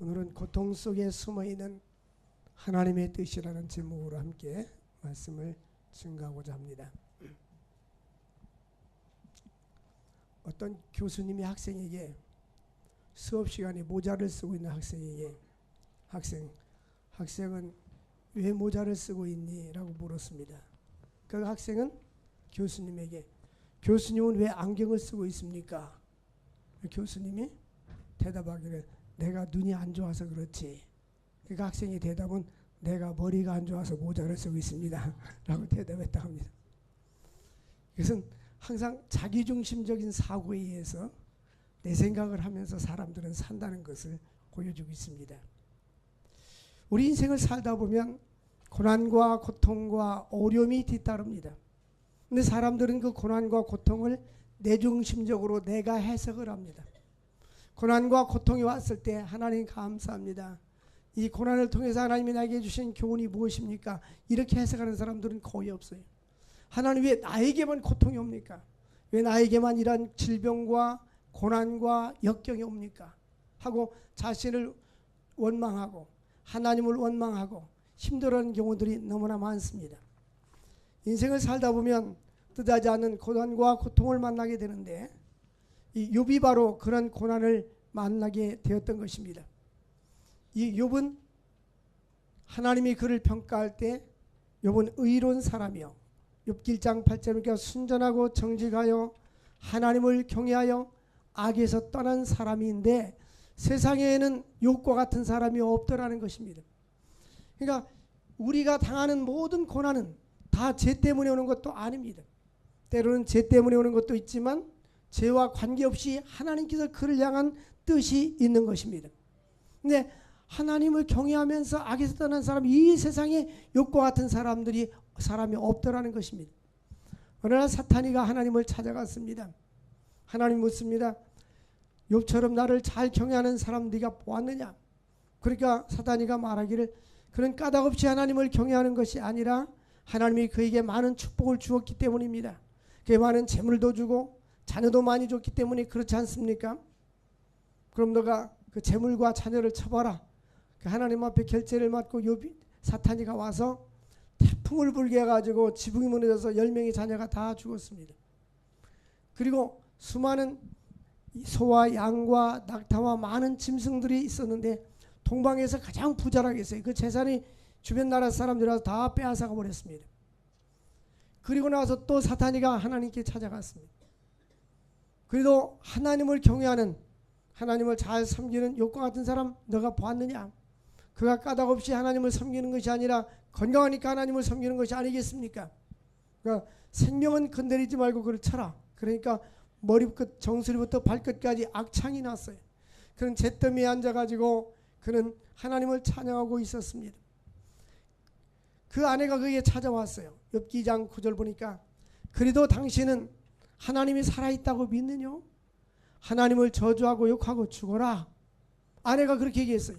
오늘은 고통 속에 숨어있는 하나님의 뜻이라는 제목으로 함께 말씀을 증거하고자 합니다. 어떤 교수님이 학생에게 수업 시간에 모자를 쓰고 있는 학생에게 학생은 왜 모자를 쓰고 있니? 라고 물었습니다. 그 학생은 교수님에게 교수님은 왜 안경을 쓰고 있습니까? 교수님이 대답하기를 내가 눈이 안 좋아서 그렇지. 그 학생의 대답은 내가 머리가 안 좋아서 모자를 쓰고 있습니다. 라고 대답했다 합니다. 이것은 항상 자기중심적인 사고에 의해서 내 생각을 하면서 사람들은 산다는 것을 보여주고 있습니다. 우리 인생을 살다 보면 고난과 고통과 어려움이 뒤따릅니다. 근데 사람들은 그 고난과 고통을 내중심적으로 내가 해석을 합니다. 고난과 고통이 왔을 때 하나님 감사합니다. 이 고난을 통해서 하나님이 나에게 주신 교훈이 무엇입니까? 이렇게 해석하는 사람들은 거의 없어요. 하나님 왜 나에게만 고통이 옵니까? 왜 나에게만 이런 질병과 고난과 역경이 옵니까? 하고 자신을 원망하고 하나님을 원망하고 힘들어하는 경우들이 너무나 많습니다. 인생을 살다 보면 뜻하지 않는 고난과 고통을 만나게 되는데 이 욥이 바로 그런 고난을 만나게 되었던 것입니다. 이 욥은 하나님이 그를 평가할 때 욥은 의로운 사람이요 욥기 1장 8절에 순전하고 정직하여 하나님을 경외하여 악에서 떠난 사람인데 세상에는 욥과 같은 사람이 없더라는 것입니다. 그러니까 우리가 당하는 모든 고난은 다 죄 때문에 오는 것도 아닙니다. 때로는 죄 때문에 오는 것도 있지만 죄와 관계없이 하나님께서 그를 향한 뜻이 있는 것입니다. 근데 하나님을 경외하면서 악에서 떠난 사람, 이 세상에 욥과 같은 사람이 없더라는 것입니다. 어느 날 사탄이가 하나님을 찾아갔습니다. 하나님 묻습니다. 욥처럼 나를 잘 경외하는 사람 네가 보았느냐? 그러니까 사탄이가 말하기를 그는 까닭없이 하나님을 경외하는 것이 아니라 하나님이 그에게 많은 축복을 주었기 때문입니다. 그에 많은 재물도 주고 자녀도 많이 줬기 때문에 그렇지 않습니까? 그럼 너가 그 재물과 자녀를 쳐봐라. 그 하나님 앞에 결제를 맡고 사탄이가 와서 태풍을 불게 해가지고 지붕이 무너져서 10명의 자녀가 다 죽었습니다. 그리고 수많은 소와 양과 낙타와 많은 짐승들이 있었는데 동방에서 가장 부자라고 했어요. 그 재산이 주변 나라 사람들이라서 다 빼앗아가 버렸습니다. 그리고 나서 또 사탄이가 하나님께 찾아갔습니다. 그래도 하나님을 경외하는 하나님을 잘 섬기는 욥과 같은 사람 너가 보았느냐? 그가 까닭없이 하나님을 섬기는 것이 아니라 건강하니까 하나님을 섬기는 것이 아니겠습니까? 그러니까 생명은 건드리지 말고 그를 쳐라. 그러니까 머리끝 정수리부터 발끝까지 악창이 났어요. 그는 잿더미에 앉아가지고 그는 하나님을 찬양하고 있었습니다. 그 아내가 그에게 찾아왔어요. 욥기 2장 9절 보니까 그래도 당신은 하나님이 살아있다고 믿느냐? 하나님을 저주하고 욕하고 죽어라. 아내가 그렇게 얘기했어요.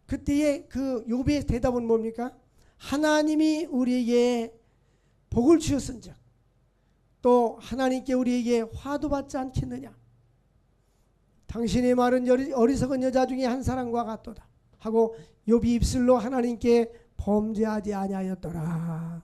그때의 그 욥의 대답은 뭡니까? 하나님이 우리에게 복을 주셨은즉 또 하나님께 우리에게 화도 받지 않겠느냐? 당신의 말은 어리석은 여자 중에 한 사람과 같도다 하고 욥이 입술로 하나님께 범죄하지 아니하였더라.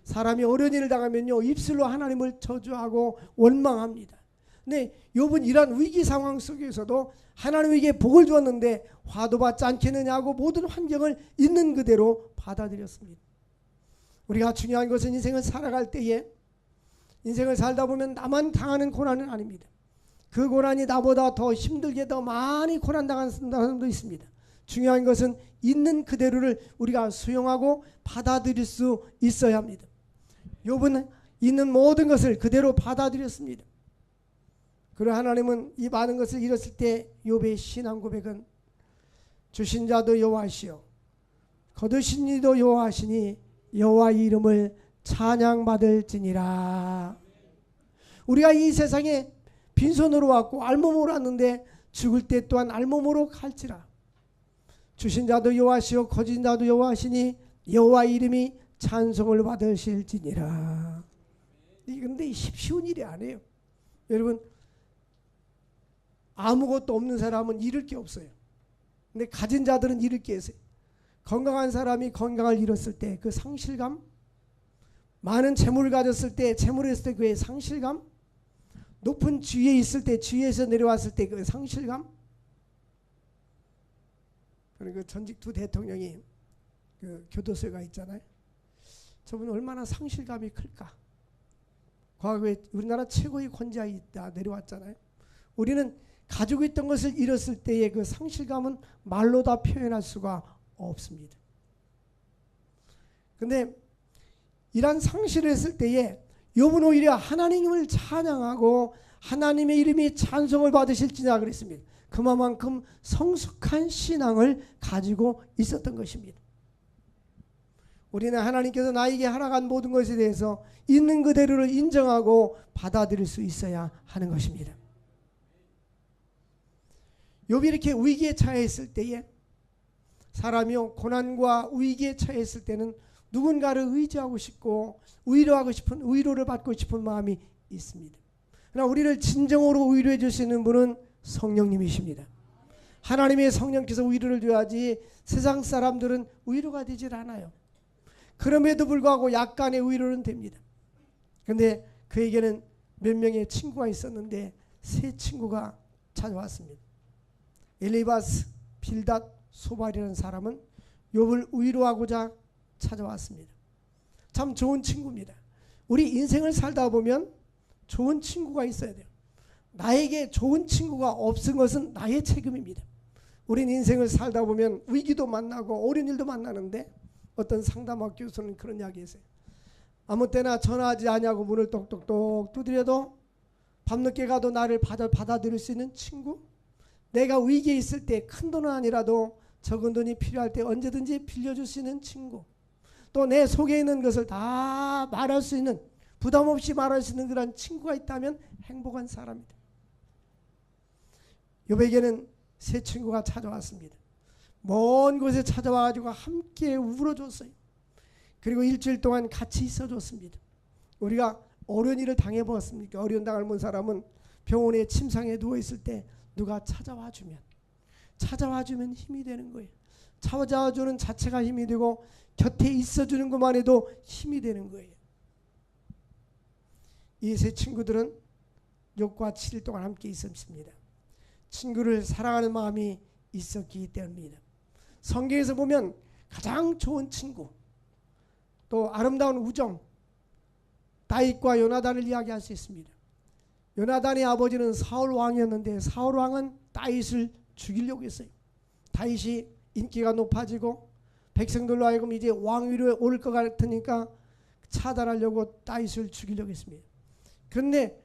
사람이 어려운 일을 당하면요 입술로 하나님을 저주하고 원망합니다. 근데 욥은 이러한 위기 상황 속에서도 하나님에게 복을 주었는데 화도 받지 않겠느냐고 모든 환경을 있는 그대로 받아들였습니다. 우리가 중요한 것은 인생을 살아갈 때에 인생을 살다 보면 나만 당하는 고난은 아닙니다. 그 고난이 나보다 더 힘들게 더 많이 고난당하는 사람도 있습니다. 중요한 것은 있는 그대로를 우리가 수용하고 받아들일 수 있어야 합니다. 욥은 있는 모든 것을 그대로 받아들였습니다. 그리고 하나님은 이 많은 것을 잃었을 때 욥의 신앙 고백은 주신 자도 여호와시요 거두신 이도 여호와시니 여호와의 이름을 찬양받을지니라. 우리가 이 세상에 빈손으로 왔고 알몸으로 왔는데 죽을 때 또한 알몸으로 갈지라. 주신 자도 여호와시요 거두신 자도 여호와시니 여호와의 이름이 찬송을 받으실지니라. 그런데 쉬운 일이 아니에요. 여러분 아무것도 없는 사람은 잃을 게 없어요. 근데 가진 자들은 잃을 게 있어요. 건강한 사람이 건강을 잃었을 때 그 상실감, 많은 재물을 가졌을 때 재물을 했을 때 그의 상실감, 높은 지위에 있을 때 지위에서 내려왔을 때 그 상실감. 그 전직 두 대통령이 그 교도소가 있잖아요. 저분 얼마나 상실감이 클까. 과거에 우리나라 최고의 권좌에 있다 내려왔잖아요. 우리는 가지고 있던 것을 잃었을 때의 그 상실감은 말로 다 표현할 수가 없습니다. 근데 이런 상실을 했을 때에 욥은 오히려 하나님을 찬양하고 하나님의 이름이 찬송을 받으실지냐 그랬습니다. 그만큼 성숙한 신앙을 가지고 있었던 것입니다. 우리는 하나님께서 나에게 허락한 모든 것에 대해서 있는 그대로를 인정하고 받아들일 수 있어야 하는 것입니다. 욥이 이렇게 위기에 처해 있을 때에, 사람이요 고난과 위기에 처해 있을 때는 누군가를 의지하고 싶고 위로하고 싶은, 위로를 받고 싶은 마음이 있습니다. 그러나 우리를 진정으로 위로해 줄 수 있는 분은 성령님이십니다. 하나님의 성령께서 위로를 줘야지 세상 사람들은 위로가 되질 않아요. 그럼에도 불구하고 약간의 위로는 됩니다. 그런데 그에게는 몇 명의 친구가 있었는데 세 친구가 찾아왔습니다. 엘리바스, 빌닷, 소발이라는 사람은 욥을 위로하고자 찾아왔습니다. 참 좋은 친구입니다. 우리 인생을 살다 보면 좋은 친구가 있어야 돼요. 나에게 좋은 친구가 없은 것은 나의 책임입니다. 우린 인생을 살다 보면 위기도 만나고 어려운 일도 만나는데, 어떤 상담학 교수는 그런 이야기 했어요. 아무 때나 전화하지 않냐고 문을 똑똑똑 두드려도 밤늦게 가도 나를 받아들일 수 있는 친구, 내가 위기에 있을 때 큰 돈은 아니라도 적은 돈이 필요할 때 언제든지 빌려줄 수 있는 친구, 또 내 속에 있는 것을 다 말할 수 있는, 부담 없이 말할 수 있는 그런 친구가 있다면 행복한 사람이다. 욥에게는 세 친구가 찾아왔습니다. 먼 곳에 찾아와가지고 함께 울어줬어요. 그리고 일주일 동안 같이 있어줬습니다. 우리가 어려운 일을 당해보았습니까? 어려운 당할 본 사람은 병원에 침상에 누워있을 때 누가 찾아와주면 힘이 되는 거예요. 찾아와주는 자체가 힘이 되고 곁에 있어주는 것만 해도 힘이 되는 거예요. 이 세 친구들은 욥과 7일 동안 함께 있었습니다. 친구를 사랑하는 마음이 있었기 때문입니다. 성경에서 보면 가장 좋은 친구, 또 아름다운 우정, 다윗과 요나단을 이야기할 수 있습니다. 요나단의 아버지는 사울 왕이었는데 사울 왕은 다윗을 죽이려고 했어요. 다윗이 인기가 높아지고 백성들로 하여금 이제 왕위로 오를 것 같으니까 차단하려고 다윗을 죽이려고 했습니다. 그런데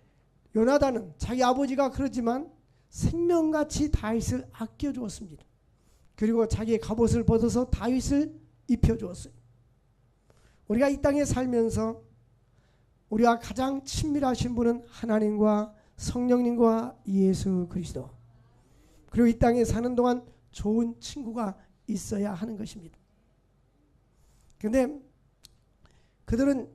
요나단은 자기 아버지가 그러지만 생명같이 다윗을 아껴주었습니다. 그리고 자기의 갑옷을 벗어서 다윗을 입혀주었어요. 우리가 이 땅에 살면서 우리와 가장 친밀하신 분은 하나님과 성령님과 예수 그리스도, 그리고 이 땅에 사는 동안 좋은 친구가 있어야 하는 것입니다. 그런데 그들은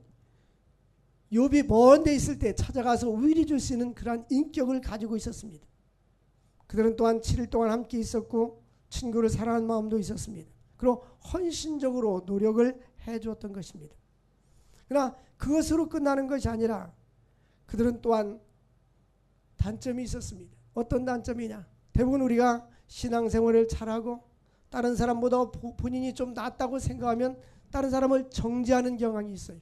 욥이 먼 데 있을 때 찾아가서 위로해 줄 수 있는 그러한 인격을 가지고 있었습니다. 그들은 또한 7일 동안 함께 있었고 친구를 사랑하는 마음도 있었습니다. 그리고 헌신적으로 노력을 해주었던 것입니다. 그러나 그것으로 끝나는 것이 아니라 그들은 또한 단점이 있었습니다. 어떤 단점이냐? 대부분 우리가 신앙생활을 잘하고 다른 사람보다 본인이 좀 낫다고 생각하면 다른 사람을 정죄하는 경향이 있어요.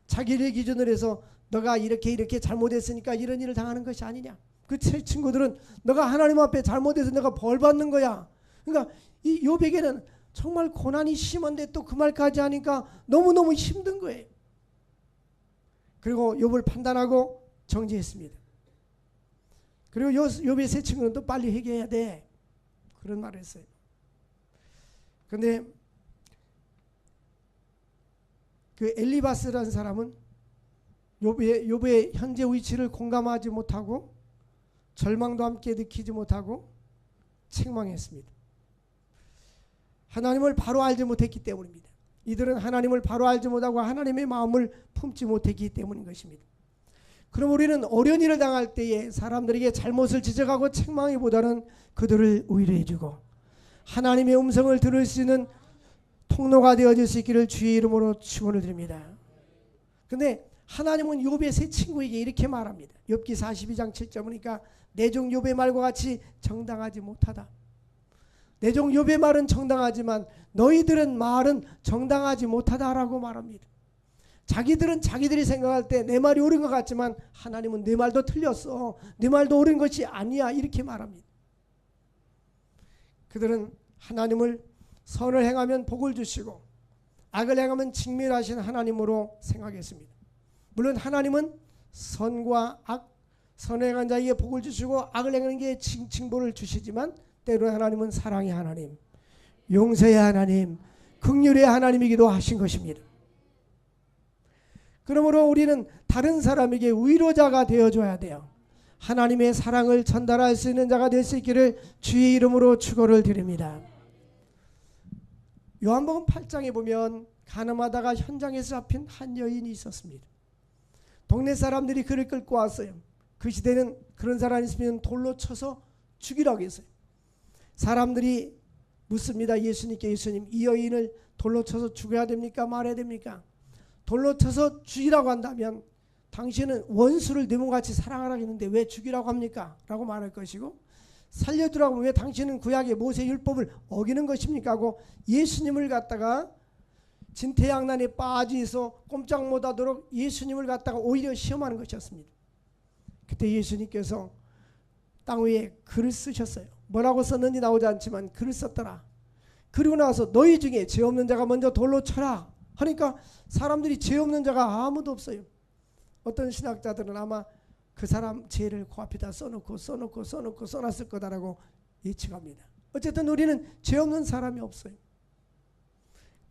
자기를 기준으로 해서 너가 이렇게 잘못했으니까 이런 일을 당하는 것이 아니냐. 그 세 친구들은 너가 하나님 앞에 잘못해서 너가 벌 받는 거야. 그러니까 이 욥에게는 정말 고난이 심한데 또 그 말까지 하니까 너무너무 힘든 거예요. 그리고 욥을 판단하고 정죄했습니다. 그리고 욥의 세 친구는 또 빨리 회개해야 돼, 그런 말을 했어요. 그런데 그 엘리바스라는 사람은 욥의 현재 위치를 공감하지 못하고 절망도 함께 느끼지 못하고 책망했습니다. 하나님을 바로 알지 못했기 때문입니다. 이들은 하나님을 바로 알지 못하고 하나님의 마음을 품지 못했기 때문인 것입니다. 그럼 우리는 어려운 일을 당할 때에 사람들에게 잘못을 지적하고 책망하기보다는 그들을 위로해주고 하나님의 음성을 들을 수 있는 통로가 되어질 수 있기를 주의 이름으로 축원을 드립니다. 근데 하나님은 욥의 세 친구에게 이렇게 말합니다. 욥기 42장 7절 보니까 내 종 욥의 말과 같이 정당하지 못하다. 내 종 욥의 말은 정당하지만 너희들은 말은 정당하지 못하다라고 말합니다. 자기들은 자기들이 생각할 때 내 말이 옳은 것 같지만 하나님은 내 말도 틀렸어. 내 말도 옳은 것이 아니야. 이렇게 말합니다. 그들은 하나님을 선을 행하면 복을 주시고 악을 행하면 직멸하신 하나님으로 생각했습니다. 물론 하나님은 선과 악, 선을 행한 자에게 복을 주시고 악을 행하는 게 징벌을 주시지만 때로는 하나님은 사랑의 하나님, 용서의 하나님, 긍휼의 하나님이기도 하신 것입니다. 그러므로 우리는 다른 사람에게 위로자가 되어줘야 돼요. 하나님의 사랑을 전달할 수 있는 자가 될 수 있기를 주의 이름으로 축원을 드립니다. 요한복음 8장에 보면 가늠하다가 현장에서 잡힌 한 여인이 있었습니다. 동네 사람들이 그를 끌고 왔어요. 그 시대는 그런 사람이 있으면 돌로 쳐서 죽이라고 했어요. 사람들이 묻습니다. 예수님께, 예수님, 이 여인을 돌로 쳐서 죽여야 됩니까? 말해야 됩니까? 돌로 쳐서 죽이라고 한다면 당신은 원수를 내 몸같이 사랑하라고 했는데 왜 죽이라고 합니까? 라고 말할 것이고, 살려두라고 하면 왜 당신은 구약의 모세 율법을 어기는 것입니까? 하고 예수님을 갖다가 진퇴양난에 빠져서 꼼짝 못하도록 예수님을 갖다가 오히려 시험하는 것이었습니다. 그때 예수님께서 땅 위에 글을 쓰셨어요. 뭐라고 썼는지 나오지 않지만 글을 썼더라. 그리고 나서 너희 중에 죄 없는 자가 먼저 돌로 쳐라 하니까 사람들이 죄 없는 자가 아무도 없어요. 어떤 신학자들은 아마 그 사람 죄를 코앞에다 써놨을 거다라고 예측합니다. 어쨌든 우리는 죄 없는 사람이 없어요.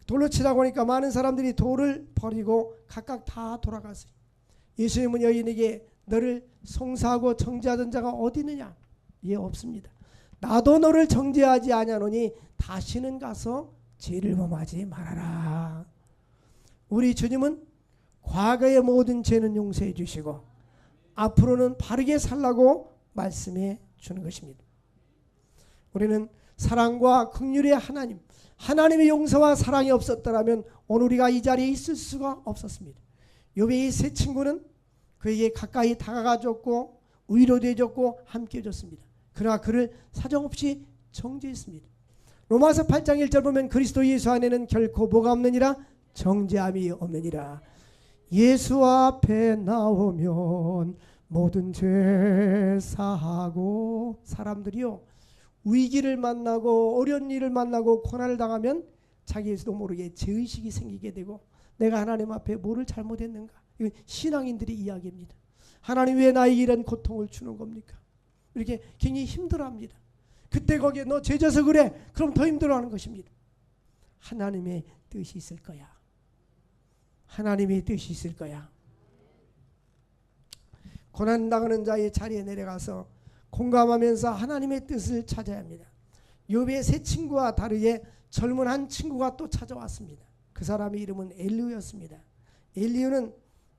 돌로 치라고 하니까 많은 사람들이 돌을 버리고 각각 다 돌아갔어요. 예수님은 여인에게 너를 송사하고 정죄하던 자가 어디 있느냐? 예, 없습니다. 나도 너를 정죄하지 아니하노니 다시는 가서 죄를 범하지 말아라. 우리 주님은 과거의 모든 죄는 용서해 주시고 앞으로는 바르게 살라고 말씀해 주는 것입니다. 우리는 사랑과 긍휼의 하나님, 하나님의 용서와 사랑이 없었더라면 오늘 우리가 이 자리에 있을 수가 없었습니다. 욥의 세 친구는 그에게 가까이 다가가줬고 위로도 해줬고 함께 해줬습니다. 그러나 그를 사정없이 정죄했습니다. 로마서 8장 1절 보면 그리스도 예수 안에는 결코 뭐가 없느니라? 정죄함이 없느니라. 예수 앞에 나오면 모든 죄 사하고. 사람들이요, 위기를 만나고 어려운 일을 만나고 고난을 당하면 자기에서도 모르게 죄의식이 생기게 되고 내가 하나님 앞에 뭐를 잘못했는가. 이건 신앙인들의 이야기입니다. 하나님 왜 나에게 이런 고통을 주는 겁니까? 이렇게 굉장히 힘들어합니다. 그때 거기에 너 죄져서 그래. 그럼 더 힘들어하는 것입니다. 하나님의 뜻이 있을 거야. 하나님의 뜻이 있을 거야. 고난당하는 자의 자리에 내려가서 공감하면서 하나님의 뜻을 찾아야 합니다. 욥의 세 친구와 다르게 젊은 한 친구가 또 찾아왔습니다. 그 사람의 이름은 엘리후였습니다. 엘리후는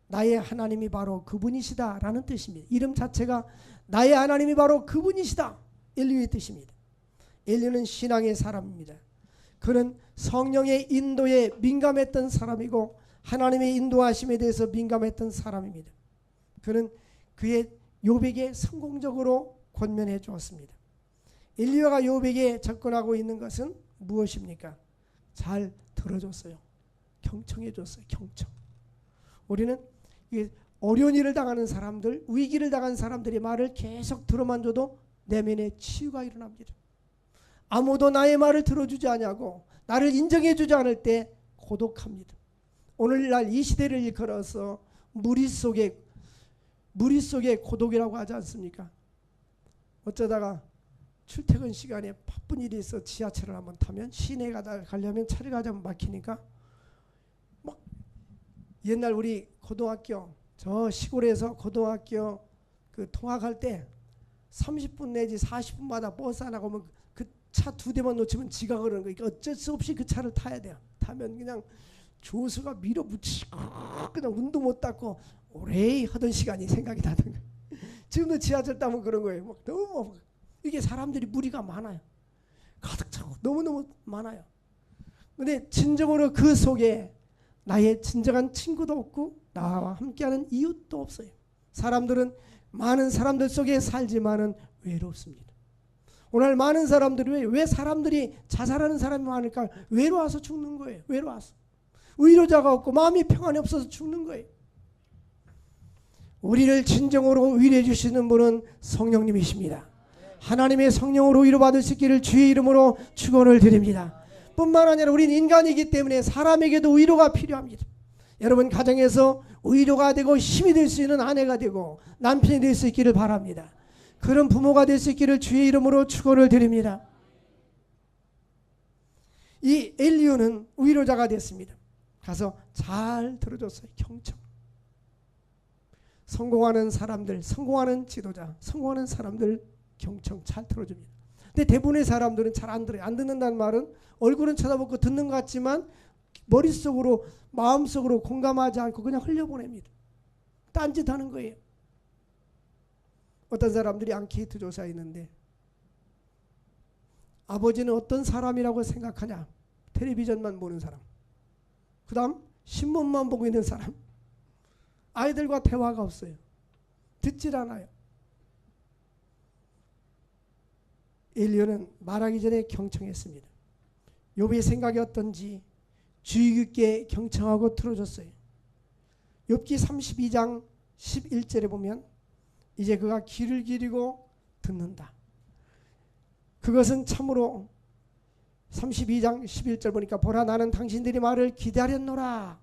나의 하나님이 바로 그분이시다 라는 뜻입니다. 이름 자체가 나의 하나님이 바로 그분이시다, 엘리후의 뜻입니다. 엘리후는 신앙의 사람입니다. 그는 성령의 인도에 민감했던 사람이고 하나님의 인도하심에 대해서 민감했던 사람입니다. 그는 그의 욥에게 성공적으로 권면해 주었습니다. 엘리야가 욥에게 접근하고 있는 것은 무엇입니까? 잘 들어줬어요. 경청해 줬어요. 경청. 우리는 어려운 일을 당하는 사람들, 위기를 당한 사람들의 말을 계속 들어만 줘도 내면에 치유가 일어납니다. 아무도 나의 말을 들어주지 않냐고 나를 인정해 주지 않을 때 고독합니다. 오늘날 이 시대를 일컬어서 무리 속의 고독이라고 하지 않습니까? 어쩌다가 출퇴근 시간에 바쁜 일이 있어 지하철을 한번 타면 시내 가려면 차를 가자면 막히니까 막 옛날 우리 고등학교 저 시골에서 고등학교 그 통학할 때 30분 내지 40분마다 버스 하나 오면 그 차 2대만 놓치면 지각을 하는 거니까 어쩔 수 없이 그 차를 타야 돼요. 타면 그냥 조수가 밀어붙이고 그냥 운도 못 닦고 오래 하던 시간이 생각이 나던 거예요. 지금도 지하철 타면 그런 거예요. 막 너무 이게 사람들이 무리가 많아요. 가득 차고 하고 너무너무 많아요. 근데 진정으로 그 속에 나의 진정한 친구도 없고 나와 함께하는 이웃도 없어요. 사람들은 많은 사람들 속에 살지만은 외롭습니다. 오늘 많은 사람들이 왜 사람들이 자살하는 사람이 많을까? 외로워서 죽는 거예요. 외로워서. 위로자가 없고 마음이 평안이 없어서 죽는 거예요. 우리를 진정으로 위로해 주시는 분은 성령님이십니다. 하나님의 성령으로 위로받을 수 있기를 주의 이름으로 축원을 드립니다. 뿐만 아니라 우리는 인간이기 때문에 사람에게도 위로가 필요합니다. 여러분 가정에서 위로가 되고 힘이 될 수 있는 아내가 되고 남편이 될 수 있기를 바랍니다. 그런 부모가 될 수 있기를 주의 이름으로 축원을 드립니다. 이 엘리야는 위로자가 됐습니다. 가서 잘 들어줬어요. 경청. 성공하는 사람들, 성공하는 지도자, 성공하는 사람들 경청 잘 들어줍니다. 근데 대부분의 사람들은 잘 안 들어요. 안 듣는다는 말은 얼굴은 쳐다보고 듣는 것 같지만 머릿속으로 마음속으로 공감하지 않고 그냥 흘려보냅니다. 딴짓하는 거예요. 어떤 사람들이 앙케이트 조사했는데 아버지는 어떤 사람이라고 생각하냐? 텔레비전만 보는 사람, 그 다음 신문만 보고 있는 사람, 아이들과 대화가 없어요. 듣질 않아요. 엘리야는 말하기 전에 경청했습니다. 욥의 생각이 어떤지 주의 깊게 경청하고 들어줬어요. 욥기 32장 11절에 보면 이제 그가 귀를 기울이고 듣는다. 그것은 참으로 32장 11절 보니까 보라 나는 당신들이 말을 기다렸노라.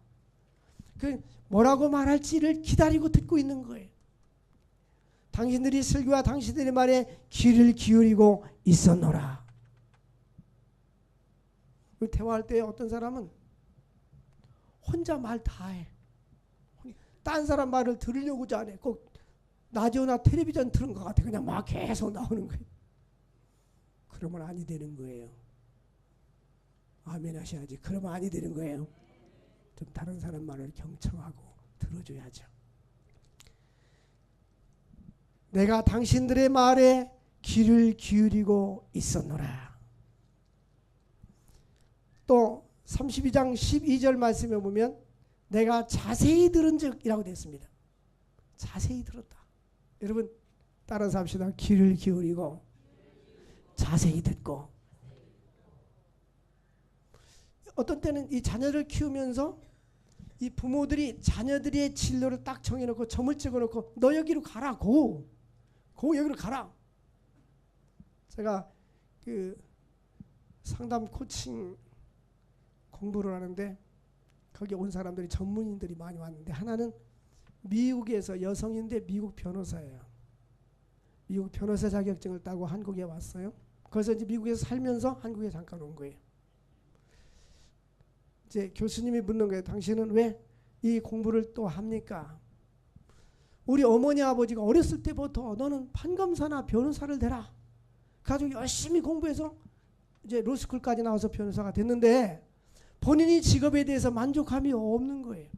그 뭐라고 말할지를 기다리고 듣고 있는 거예요. 당신들이 슬기와 당신들의 말에 귀를 기울이고 있었노라. 대화할 때 어떤 사람은 혼자 말 다 해. 딴 사람 말을 들으려고 하지 않아요. 꼭 라디오나 텔레비전 틀은 것 같아. 그냥 막 계속 나오는 거예요. 그러면 아니 되는 거예요. 아멘 하셔야지. 그러면 아니 되는 거예요. 좀 다른 사람 말을 경청하고 들어줘야죠. 내가 당신들의 말에 귀를 기울이고 있었노라. 또 32장 12절 말씀에 보면 내가 자세히 들은 적이라고 되어 있습니다. 자세히 들었다. 여러분 따라서 합시다. 귀를 기울이고 자세히 듣고. 어떤 때는 이 자녀를 키우면서 이 부모들이 자녀들의 진로를 딱 정해놓고 점을 찍어놓고 너 여기로 가라. 고 여기로 가라. 제가 그 상담 코칭 공부를 하는데 거기 온 사람들이 전문인들이 많이 왔는데 하나는 미국에서 여성인데 미국 변호사예요. 미국 변호사 자격증을 따고 한국에 왔어요. 그래서 이제 미국에서 살면서 한국에 잠깐 온 거예요. 이제 교수님이 묻는 거예요. 당신은 왜 이 공부를 또 합니까? 우리 어머니 아버지가 어렸을 때부터 너는 판검사나 변호사를 되라. 가지고 열심히 공부해서 이제 로스쿨까지 나와서 변호사가 됐는데 본인이 직업에 대해서 만족함이 없는 거예요.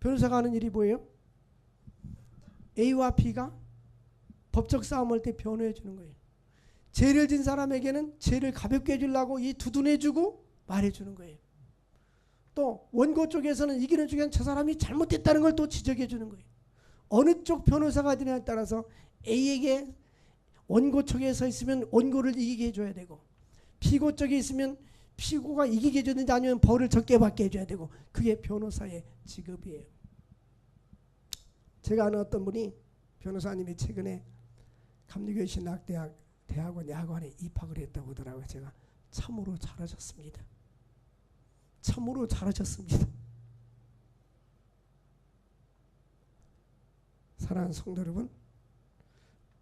변호사가 하는 일이 뭐예요? A와 B가 법적 싸움할 때 변호해 주는 거예요. 죄를 진 사람에게는 죄를 가볍게 해주려고 이 두둔해주고 말해주는 거예요. 또 원고 쪽에서는 이기는 쪽에는 저 사람이 잘못됐다는 걸 또 지적해 주는 거예요. 어느 쪽 변호사가 되냐에 따라서 A에게 원고 쪽에 서 있으면 원고를 이기게 해줘야 되고 피고 쪽에 있으면 피고가 이기게 해줬는지 아니면 벌을 적게 받게 해줘야 되고 그게 변호사의 직업이에요. 제가 아는 어떤 분이 변호사님이 최근에 감리교회 신학대학 대학원 야학원에 입학을 했다고 하더라고요. 제가 참으로 잘하셨습니다. 참으로 잘하셨습니다. 사랑하는 성도 여러분,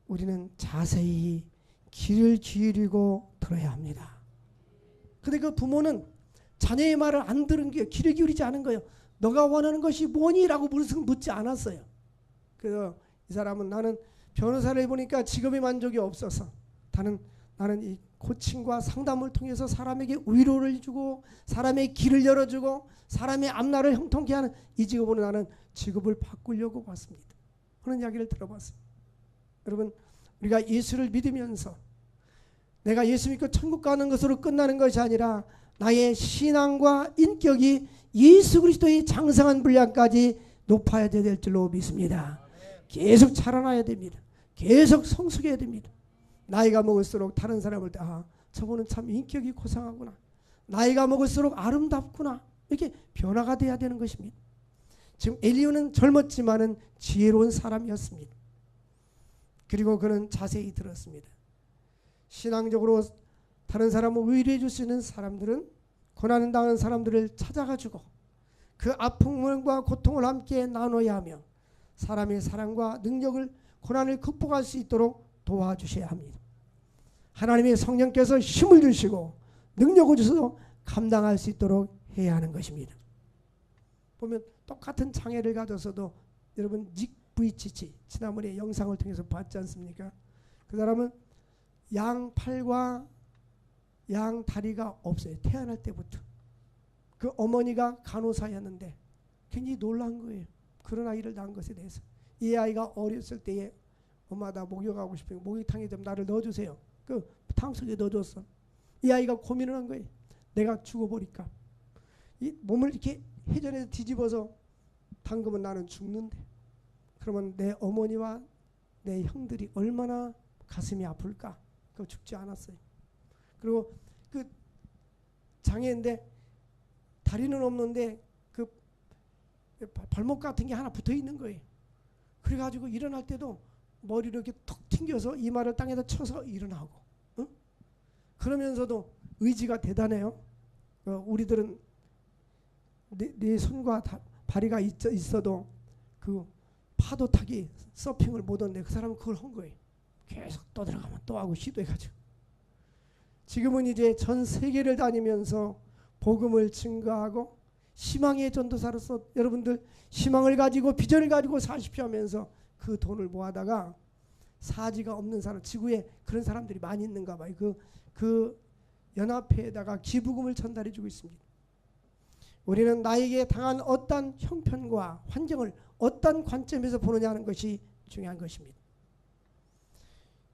우리는 자세히 귀를 기울이고 들어야 합니다. 근데 그 부모는 자녀의 말을 안 들은 게 귀를 기울이지 않은 거예요. 너가 원하는 것이 뭐니? 라고 묻지 않았어요. 그래서 이 사람은 나는 변호사를 해보니까 직업의 만족이 없어서 나는 이 코칭과 상담을 통해서 사람에게 위로를 주고 사람의 길을 열어주고 사람의 앞날을 형통케 하는 이 직업으로 나는 직업을 바꾸려고 왔습니다. 그런 이야기를 들어봤습니다. 여러분 우리가 예수를 믿으면서 내가 예수 믿고 천국 가는 것으로 끝나는 것이 아니라 나의 신앙과 인격이 예수 그리스도의 장성한 분량까지 높아야 될 줄로 믿습니다. 계속 자라나야 됩니다. 계속 성숙해야 됩니다. 나이가 먹을수록 다른 사람을 저분은 참 인격이 고상하구나, 나이가 먹을수록 아름답구나, 이렇게 변화가 돼야 되는 것입니다. 지금 엘리야는 젊었지만은 지혜로운 사람이었습니다. 그리고 그는 자세히 들었습니다. 신앙적으로 다른 사람을 위로해 줄 수 있는 사람들은 고난을 당하는 사람들을 찾아가지고 그 아픔과 고통을 함께 나눠야 하며 사람의 사랑과 능력을 고난을 극복할 수 있도록 도와주셔야 합니다. 하나님의 성령께서 힘을 주시고 능력을 주셔서 감당할 수 있도록 해야 하는 것입니다. 보면 똑같은 장애를 가져서도 여러분 닉 부이치치 지난번에 영상을 통해서 봤지 않습니까? 그 사람은 양 팔과 양 다리가 없어요. 태어날 때부터. 그 어머니가 간호사였는데 굉장히 놀란 거예요. 그런 아이를 낳은 것에 대해서. 이 아이가 어렸을 때에 엄마 나 목욕하고 싶으면 목욕탕에 좀 나를 넣어주세요. 그 탕속에 넣어줬어. 이 아이가 고민을 한 거예요. 내가 죽어버릴까. 이 몸을 이렇게 회전해서 뒤집어서 담그면 나는 죽는데 그러면 내 어머니와 내 형들이 얼마나 가슴이 아플까. 그거 죽지 않았어요. 그리고 그 장애인데 다리는 없는데 그 발목 같은 게 하나 붙어 있는 거예요. 그래가지고 일어날 때도 머리를 이렇게 툭 튕겨서 이마를 땅에다 쳐서 일어나고, 응? 그러면서도 의지가 대단해요. 우리들은 네 손과 다리가 있어도 그 파도 타기 서핑을 못하는데 그 사람은 그걸 한 거예요. 계속 또 들어가면 또 하고 시도해가지고 지금은 이제 전 세계를 다니면서 복음을 증거하고 희망의 전도사로서 여러분들 희망을 가지고 비전을 가지고 사십시오 하면서 그 돈을 모아다가 사지가 없는 사람, 지구에 그런 사람들이 많이 있는가 봐요. 그 연합회에다가 기부금을 전달해 주고 있습니다. 우리는 나에게 당한 어떤 형편과 환경을 어떤 관점에서 보느냐 하는 것이 중요한 것입니다.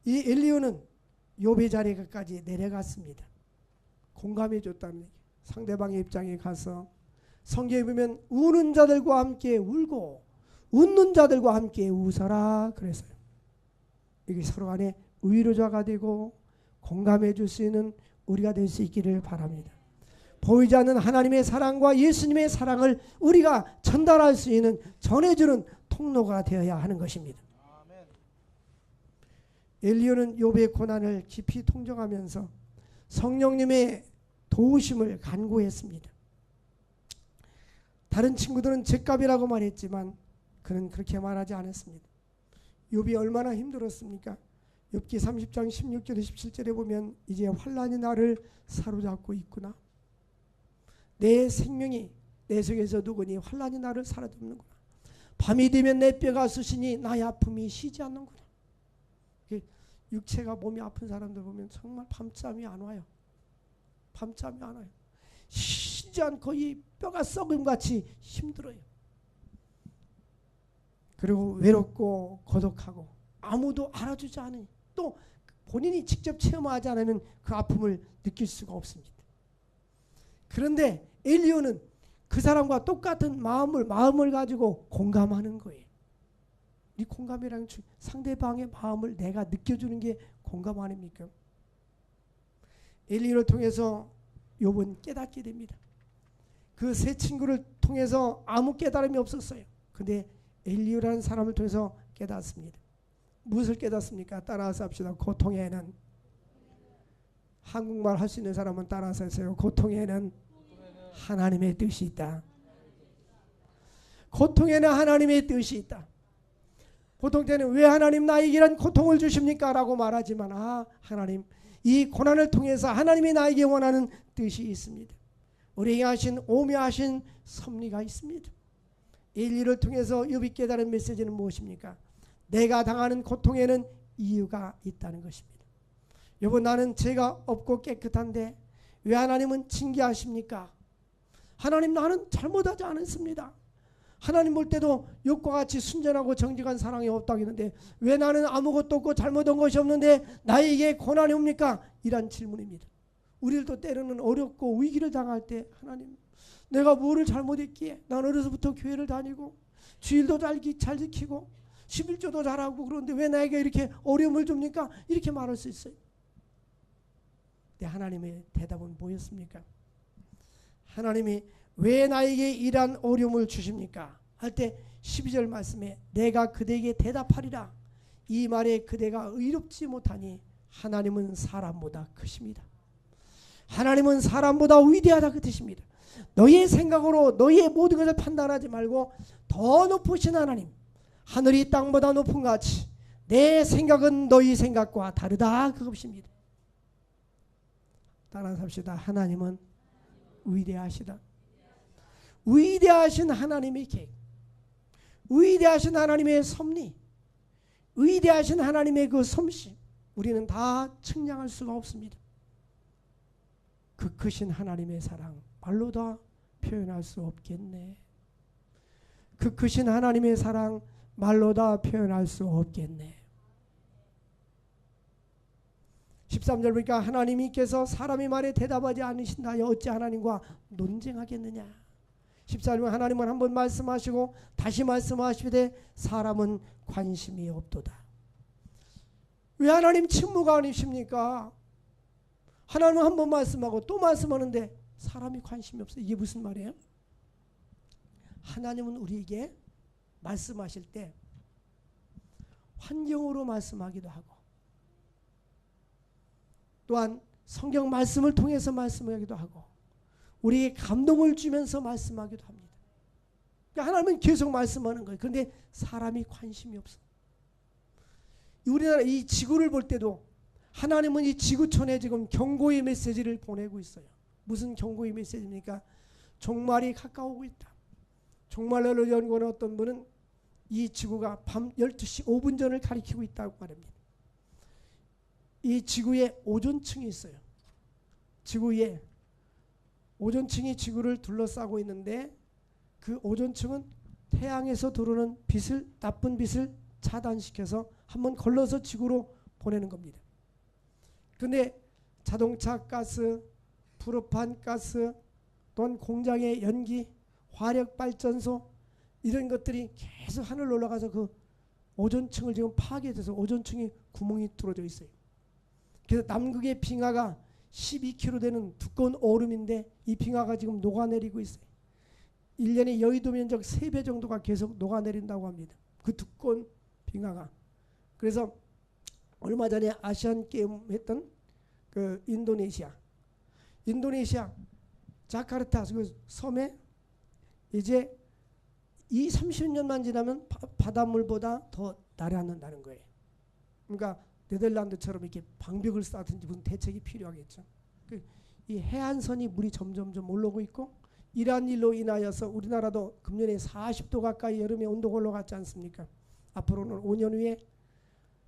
이 엘리야는 욥의 자리까지 내려갔습니다. 공감해 줬다는 얘기. 상대방의 입장에 가서 성경에 보면 우는 자들과 함께 울고 웃는 자들과 함께 웃어라 그랬어요. 이게 서로 간에 위로자가 되고 공감해 줄 수 있는 우리가 될 수 있기를 바랍니다. 보이지 않는 하나님의 사랑과 예수님의 사랑을 우리가 전달할 수 있는 전해주는 통로가 되어야 하는 것입니다. 엘리야는 욥의 고난을 깊이 통정하면서 성령님의 도우심을 간구했습니다. 다른 친구들은 죗값이라고 말했지만 그는 그렇게 말하지 않았습니다. 욥이 얼마나 힘들었습니까? 욥기 30장 16절에 17절에 보면 이제 환난이 나를 사로잡고 있구나. 내 생명이 내 속에서 누구니 환난이 나를 사로잡는구나. 밤이 되면 내 뼈가 쑤시니 나의 아픔이 쉬지 않는구나. 육체가 몸이 아픈 사람들 보면 정말 밤잠이 안 와요. 밤잠이 안 와요. 쉬지 않고 이 뼈가 썩음같이 힘들어요. 그리고 외롭고 고독하고 아무도 알아주지 않으니 또 본인이 직접 체험하지 않으면 그 아픔을 느낄 수가 없습니다. 그런데 엘리야는 그 사람과 똑같은 마음을 가지고 공감하는 거예요. 이 공감이라는 상대방의 마음을 내가 느껴주는 게 공감 아닙니까? 엘리야를 통해서 욥은 깨닫게 됩니다. 그 세 친구를 통해서 아무 깨달음이 없었어요. 근데 엘리야라는 사람을 통해서 깨닫습니다. 무엇을 깨닫습니까? 따라서 합시다. 고통에는, 한국말 할 수 있는 사람은 따라서 하세요. 고통에는 하나님의 뜻이 있다. 고통에는 하나님의 뜻이 있다. 보통 때는 왜 하나님 나에게 이런 고통을 주십니까? 라고 말하지만 하나님 이 고난을 통해서 하나님이 나에게 원하는 뜻이 있습니다. 우리에게 하신 오묘하신 섭리가 있습니다. 엘리야를 통해서 욥이 깨달은 메시지는 무엇입니까? 내가 당하는 고통에는 이유가 있다는 것입니다. 여보, 나는 죄가 없고 깨끗한데 왜 하나님은 징계하십니까? 하나님, 나는 잘못하지 않았습니다. 하나님 볼 때도 욥과 같이 순전하고 정직한 사랑이 없다고 했는데 왜 나는 아무것도 없고 잘못한 것이 없는데 나에게 고난이 옵니까? 이란 질문입니다. 우리들도 때로는 어렵고 위기를 당할 때 하나님 내가 뭐를 잘못했기에 난 어려서부터 교회를 다니고 주일도 잘 지키고 11조도 잘하고 그런데 왜 나에게 이렇게 어려움을 줍니까? 이렇게 말할 수 있어요. 근데 하나님의 대답은 뭐였습니까? 하나님이 왜 나에게 이러한 어려움을 주십니까? 할 때 12절 말씀에 내가 그대에게 대답하리라. 이 말에 그대가 의롭지 못하니 하나님은 사람보다 크십니다. 하나님은 사람보다 위대하다 그 뜻입니다. 너희의 생각으로 너희의 모든 것을 판단하지 말고 더 높으신 하나님, 하늘이 땅보다 높은 것 같이 내 생각은 너희 생각과 다르다 그것입니다. 따라서 합시다. 하나님은 위대하시다. 위대하신 하나님의 계획, 위대하신 하나님의 섭리, 위대하신 하나님의 그 솜씨 우리는 다 측량할 수가 없습니다. 그 크신 하나님의 사랑 말로 다 표현할 수 없겠네. 그 크신 하나님의 사랑 말로 다 표현할 수 없겠네. 13절 보니까 하나님께서 사람의 말에 대답하지 않으신다여 어찌 하나님과 논쟁하겠느냐. 14절 하나님은 한번 말씀하시고 다시 말씀하시되 사람은 관심이 없도다. 왜 하나님 침묵하십니까? 하나님은 한번 말씀하고 또 말씀하는데 사람이 관심이 없어요. 이게 무슨 말이에요? 하나님은 우리에게 말씀하실 때 환경으로 말씀하기도 하고 또한 성경 말씀을 통해서 말씀하기도 하고 우리에게 감동을 주면서 말씀하기도 합니다. 그러니까 하나님은 계속 말씀하는 거예요. 그런데 사람이 관심이 없어. 우리나라 이 지구를 볼 때도 하나님은 이 지구촌에 지금 경고의 메시지를 보내고 있어요. 무슨 경고의 메시지입니까? 종말이 가까우고 있다. 종말론을 연구하는 어떤 분은 이 지구가 밤 12시 5분 전을 가리키고 있다고 말합니다. 이 지구에 오존층이 있어요. 지구에 오존층이 지구를 둘러싸고 있는데 그 오존층은 태양에서 들어오는 빛을 나쁜 빛을 차단시켜서 한번 걸러서 지구로 보내는 겁니다. 그런데 자동차 가스, 프로판 가스, 또한 공장의 연기, 화력 발전소 이런 것들이 계속 하늘로 올라가서 그 오존층을 지금 파괴돼서 오존층이 구멍이 뚫어져 있어요. 그래서 남극의 빙하가 12km 되는 두꺼운 얼음인데 이 빙하가 지금 녹아내리고 있어요. 1년에 여의도 면적 3배 정도가 계속 녹아내린다고 합니다. 그 두꺼운 빙하가. 그래서 얼마 전에 아시안 게임 했던 그 인도네시아 자카르타 그 섬에 이제 30년만 지나면 바닷물보다 더 내려앉는다는 거예요. 그러니까 네덜란드처럼 이렇게 방벽을 쌓든지 무슨 대책이 필요하겠죠. 이 해안선이 물이 점점점 올라오고 있고 이러한 일로 인하여서 우리나라도 금년에 40도 가까이 여름에 온도가 올라갔지 않습니까? 앞으로는 5년 후에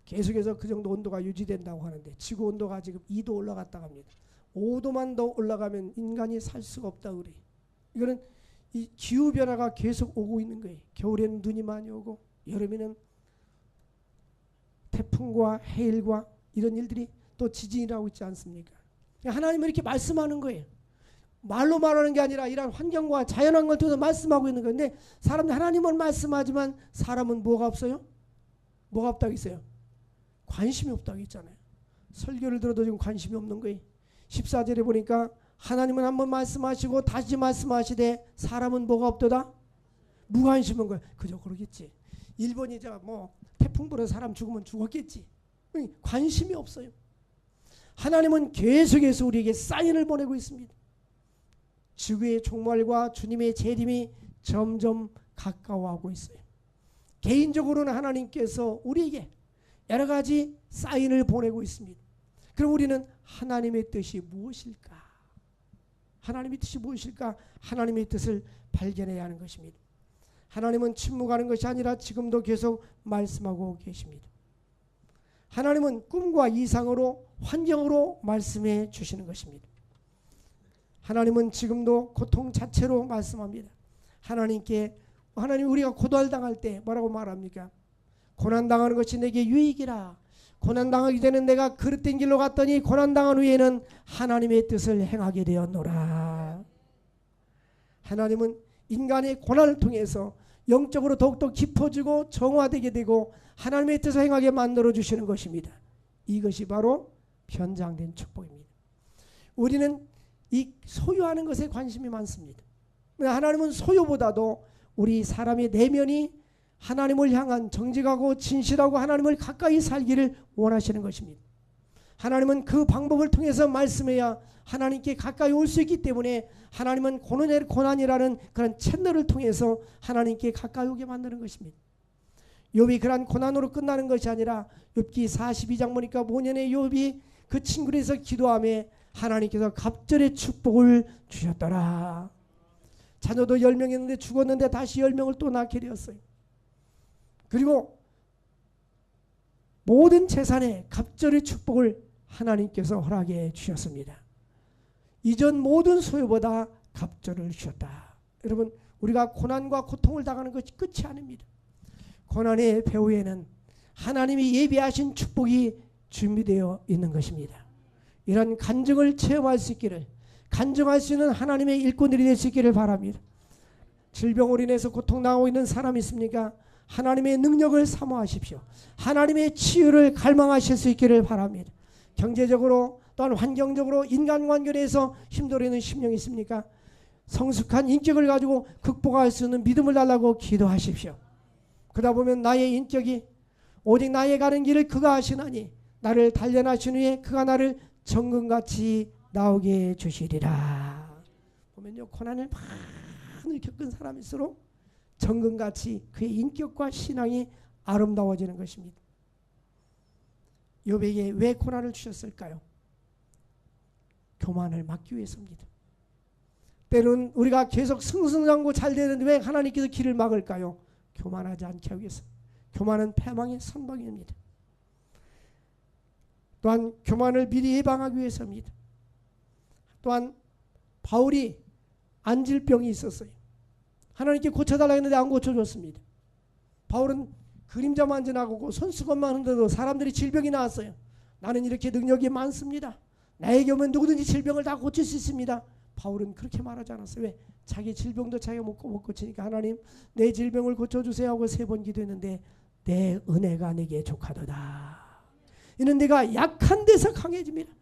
계속해서 그 정도 온도가 유지된다고 하는데 지구 온도가 지금 2도 올라갔다고 합니다. 5도만 더 올라가면 인간이 살 수가 없다 그래. 이거는 이 기후 변화가 계속 오고 있는 거예요. 겨울에는 눈이 많이 오고 여름에는 태풍과 해일과 이런 일들이 또 지진이라고 있지 않습니까? 하나님은 이렇게 말씀하는 거예요. 말로 말하는 게 아니라 이런 환경과 자연한 걸 통해서 말씀하고 있는 건데 사람들 하나님은 말씀하지만 사람은 뭐가 없어요? 뭐가 없다고 했어요? 관심이 없다고 했잖아요. 설교를 들어도 지금 관심이 없는 거예요. 14절에 보니까 하나님은 한번 말씀하시고 다시 말씀하시되 사람은 뭐가 없도다? 무관심한 거예요. 그저 그러겠지. 일본이 뭐 태풍 불어 사람 죽으면 죽었겠지. 관심이 없어요. 하나님은 계속해서 우리에게 사인을 보내고 있습니다. 지구의 종말과 주님의 재림이 점점 가까워하고 있어요. 개인적으로는 하나님께서 우리에게 여러 가지 사인을 보내고 있습니다. 그럼 우리는 하나님의 뜻이 무엇일까? 하나님의 뜻이 무엇일까? 하나님의 뜻을 발견해야 하는 것입니다. 하나님은 침묵하는 것이 아니라 지금도 계속 말씀하고 계십니다. 하나님은 꿈과 이상으로 환경으로 말씀해 주시는 것입니다. 하나님은 지금도 고통 자체로 말씀합니다. 하나님께 하나님 우리가 고달당할 때 뭐라고 말합니까? 고난당하는 것이 내게 유익이라. 고난당하기 전에 내가 그릇된 길로 갔더니 고난당한 후에는 하나님의 뜻을 행하게 되었노라. 하나님은 인간의 고난을 통해서 영적으로 더욱더 깊어지고 정화되게 되고 하나님의 뜻을 행하게 만들어주시는 것입니다. 이것이 바로 변장된 축복입니다. 우리는 이 소유하는 것에 관심이 많습니다. 하나님은 소유보다도 우리 사람의 내면이 하나님을 향한 정직하고 진실하고 하나님을 가까이 살기를 원하시는 것입니다. 하나님은 그 방법을 통해서 말씀해야 하나님께 가까이 올 수 있기 때문에 하나님은 고난이라는 그런 채널을 통해서 하나님께 가까이 오게 만드는 것입니다. 욥이 그런 고난으로 끝나는 것이 아니라 욥기 42장 보니까 모년에 욥이 그 친구에서 기도하며 하나님께서 갑절의 축복을 주셨더라. 자녀도 10명이었는데 죽었는데 다시 10명을 또 낳게 되었어요. 그리고 모든 재산에 갑절의 축복을 하나님께서 허락해 주셨습니다. 이전 모든 소유보다 갑절을 주셨다. 여러분, 우리가 고난과 고통을 당하는 것이 끝이 아닙니다. 고난의 배후에는 하나님이 예비하신 축복이 준비되어 있는 것입니다. 이런 간증을 체험할 수 있기를, 간증할 수 있는 하나님의 일꾼들이 될 수 있기를 바랍니다. 질병으로 인해서 고통당하고 있는 사람이 있습니까? 하나님의 능력을 사모하십시오. 하나님의 치유를 갈망하실 수 있기를 바랍니다. 경제적으로 또한 환경적으로 인간관계에서 힘들어 있는 심령이 있습니까? 성숙한 인격을 가지고 극복할 수 있는 믿음을 달라고 기도하십시오. 그러다 보면 나의 인격이 오직 나의 가는 길을 그가 하시나니 나를 단련하신 후에 그가 나를 정금같이 나오게 주시리라. 보면요, 고난을 많이 겪은 사람일수록 정금같이 그의 인격과 신앙이 아름다워지는 것입니다. 욥에게 왜 고난을 주셨을까요? 교만을 막기 위해서입니다. 때로는 우리가 계속 승승장구 잘 되는데 왜 하나님께서 길을 막을까요? 교만하지 않게 하기 위해서. 교만은 패망의 선방입니다. 또한 교만을 미리 예방하기 위해서입니다. 또한 바울이 안질병이 있었어요. 하나님께 고쳐달라고 했는데 안 고쳐줬습니다. 바울은 그림자만 지나가고 손수건만 흔들어도 사람들이 질병이 나왔어요. 나는 이렇게 능력이 많습니다. 나에게 오면 누구든지 질병을 다 고칠 수 있습니다. 바울은 그렇게 말하지 않았어요. 왜? 자기 질병도 자기가 못 고치니까 하나님 내 질병을 고쳐주세요 하고 3번 기도했는데 내 은혜가 내게 족하도다. 이는 내가 약한 데서 강해집니다.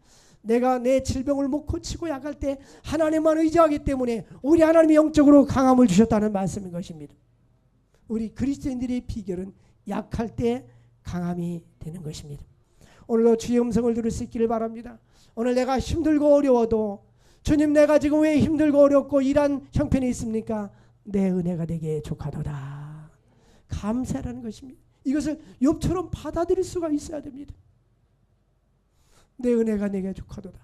내가 내 질병을 못 고치고 약할 때 하나님만 의지하기 때문에 우리 하나님이 영적으로 강함을 주셨다는 말씀인 것입니다. 우리 그리스도인들의 비결은 약할 때 강함이 되는 것입니다. 오늘도 주의 음성을 들을 수 있기를 바랍니다. 오늘 내가 힘들고 어려워도 주님 내가 지금 왜 힘들고 어렵고 이런 형편이 있습니까? 내 은혜가 내게 족하도다. 감사라는 것입니다. 이것을 욥처럼 받아들일 수가 있어야 됩니다. 내 은혜가 내게 족하도다.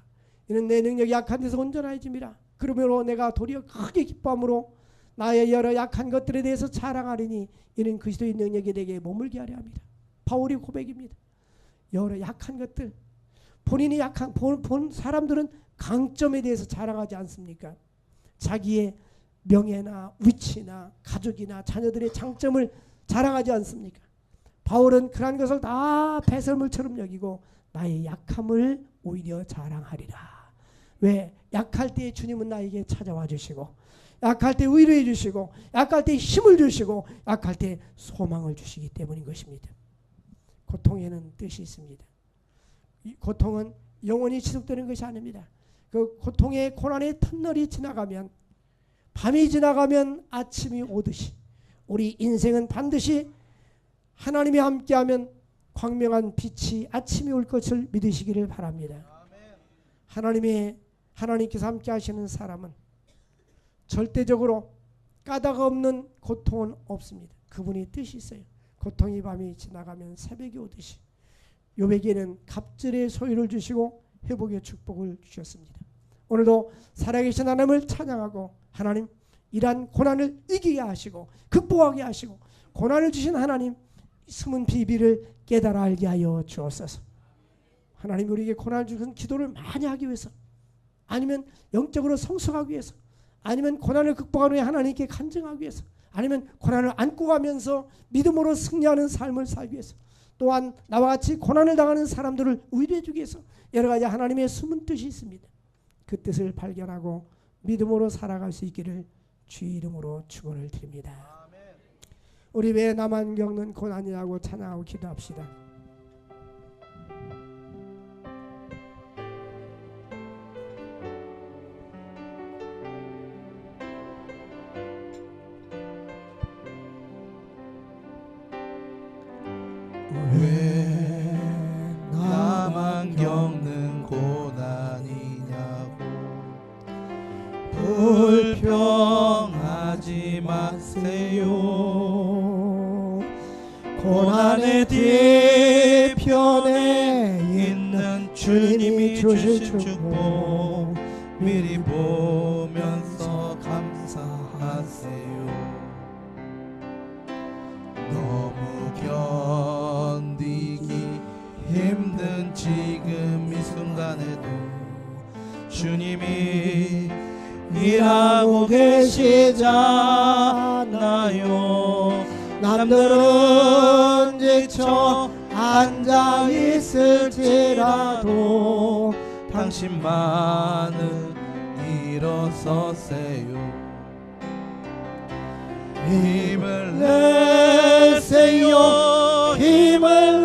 이는 내 능력이 약한 데서 온전해집니다. 그러므로 내가 도리어 크게 기뻐함으로 나의 여러 약한 것들에 대해서 자랑하리니 이는 그리스도의 능력이 내게 머물게 하려 합니다. 바울의 고백입니다. 여러 약한 것들, 본인이 약한 본 사람들은 강점에 대해서 자랑하지 않습니까? 자기의 명예나 위치나 가족이나 자녀들의 장점을 자랑하지 않습니까? 바울은 그러한 것을 다 배설물처럼 여기고 나의 약함을 오히려 자랑하리라. 왜? 약할 때 주님은 나에게 찾아와 주시고 약할 때 위로해 주시고 약할 때 힘을 주시고 약할 때 소망을 주시기 때문인 것입니다. 고통에는 뜻이 있습니다. 이 고통은 영원히 지속되는 것이 아닙니다. 그 고통의 고난의 터널이 지나가면 밤이 지나가면 아침이 오듯이 우리 인생은 반드시 하나님이 함께하면 광명한 빛이 아침이 올 것을 믿으시기를 바랍니다. 하나님께서 함께 하시는 사람은 절대적으로 까닭 없는 고통은 없습니다. 그분이 뜻이 있어요. 고통이 밤이 지나가면 새벽이 오듯이 욥에게는 갑절의 소유를 주시고 회복의 축복을 주셨습니다. 오늘도 살아계신 하나님을 찬양하고 하나님 이러한 고난을 이기게 하시고 극복하게 하시고 고난을 주신 하나님 숨은 비밀을 깨달아 알게 하여 주옵소서. 하나님 우리에게 고난을 주신 기도를 많이 하기 위해서 아니면 영적으로 성숙하기 위해서 아니면 고난을 극복하는 후에 하나님께 간증하기 위해서 아니면 고난을 안고 가면서 믿음으로 승리하는 삶을 살기 위해서, 또한 나와 같이 고난을 당하는 사람들을 위로해 주기 위해서 여러 가지 하나님의 숨은 뜻이 있습니다. 그 뜻을 발견하고 믿음으로 살아갈 수 있기를 주 이름으로 축원을 드립니다. 우리 왜 나만 겪는 고난이라고 찬양하고 기도합시다. 왜 나만 겪는 고난이냐고 불평하지 마세요. 고난의 뒤편에 있는 주님이 주실 축복 미리 보면서 감사하세요. 너무 견디기 힘든 지금 이 순간에도 주님이 일하고 계시잖아요. 남들은 지쳐 앉아 있을지라도 당신만은 일어서세요. 힘을 내세요. 힘을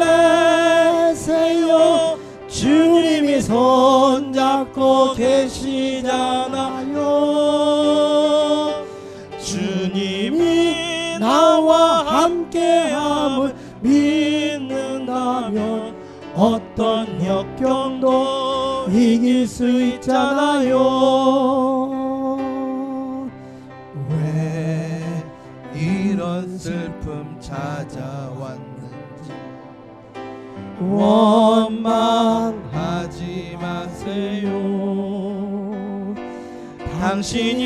내세요. 주님이 손잡고 계시잖아요. 주님이 나와 함께함을 믿는다면 어떤 역경도 이길 수 있잖아요. 왜 이런 슬픔 찾아왔는지 원망하지 마세요. 당신이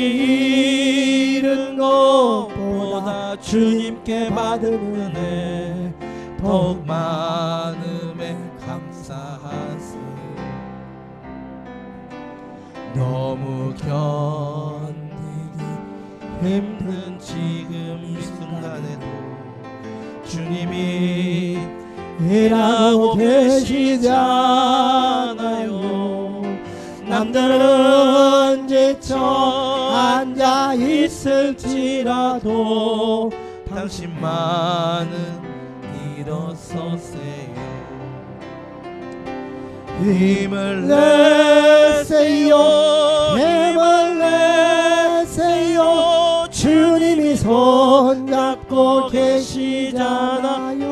잃은 것보다 주님께 받은 은혜 더욱 많음에 감사하세요. 너무 견디기 힘든 지금 이 순간에도 주님이 일하고 계시잖아요. 남들은 지쳐 앉아 있을지라도 당신만은 일어서세요. 힘을 내세요. 힘을 내세요. 주님이 손잡고 계시잖아요.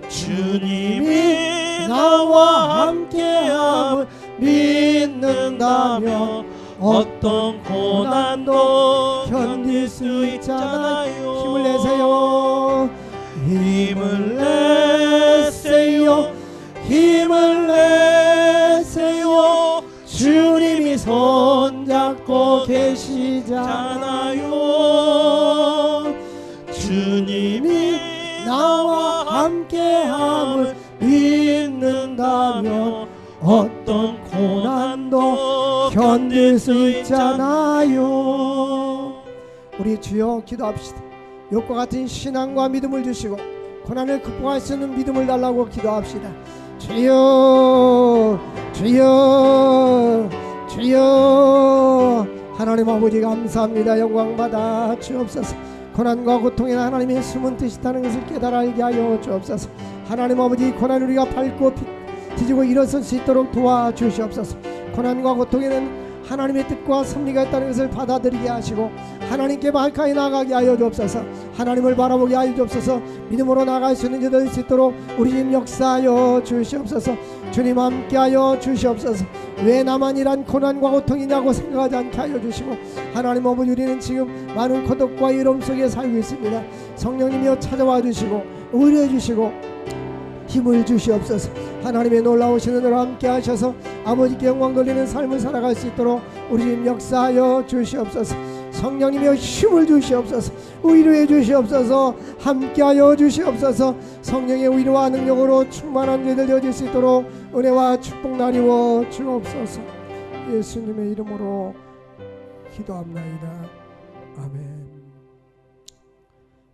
주님이 나와 함께함을 믿는다면 어떤 고난도 견딜 수 있잖아요. 힘을 내세요. 힘을 내세요. 힘을 내세요. 주님이 손잡고 계시잖아요. 주님이 나와 함께함을 믿는다면 어떤 고난도 견딜 수 있잖아요. 우리 주여 기도합시다. 욕과 같은 신앙과 믿음을 주시고 고난을 극복할 수 있는 믿음을 달라고 기도합시다. 주여 주여 주여. 하나님 아버지 감사합니다. 영광받아 주옵소서. 고난과 고통에는 하나님의 숨은 뜻이 있다는 것을 깨달아 알게 하여 주옵소서. 하나님 아버지 고난을 우리가 밟고 뒤지고 일어설 수 있도록 도와주시옵소서. 고난과 고통에는 하나님의 뜻과 섭리가 있다는 것을 받아들이게 하시고 하나님께 가까이 나가게 하여 주옵소서. 하나님을 바라보게 하여 주옵소서. 믿음으로 나아갈 수 있는 자 될 수 있도록 우리 집 역사하여 주시옵소서. 주님 함께하여 주시옵소서. 왜 나만 이란 고난과 고통이냐고 생각하지 않게 하여 주시고 하나님 아버지 우리는 지금 많은 고독과 이름 속에 살고 있습니다. 성령님이여 찾아와 주시고 의뢰해 주시고 힘을 주시옵소서. 하나님의 놀라우신 은혜로 함께 하셔서 아버지께 영광 돌리는 삶을 살아갈 수 있도록 우리 집 역사하여 주시옵소서. 성령님이여 힘을 주시옵소서. 위로해 주시옵소서. 함께하여 주시옵소서. 성령의 위로와 능력으로 충만한 저희들 되어질 수 있도록 은혜와 축복 나리워 주옵소서. 예수님의 이름으로 기도합나이다. 아멘.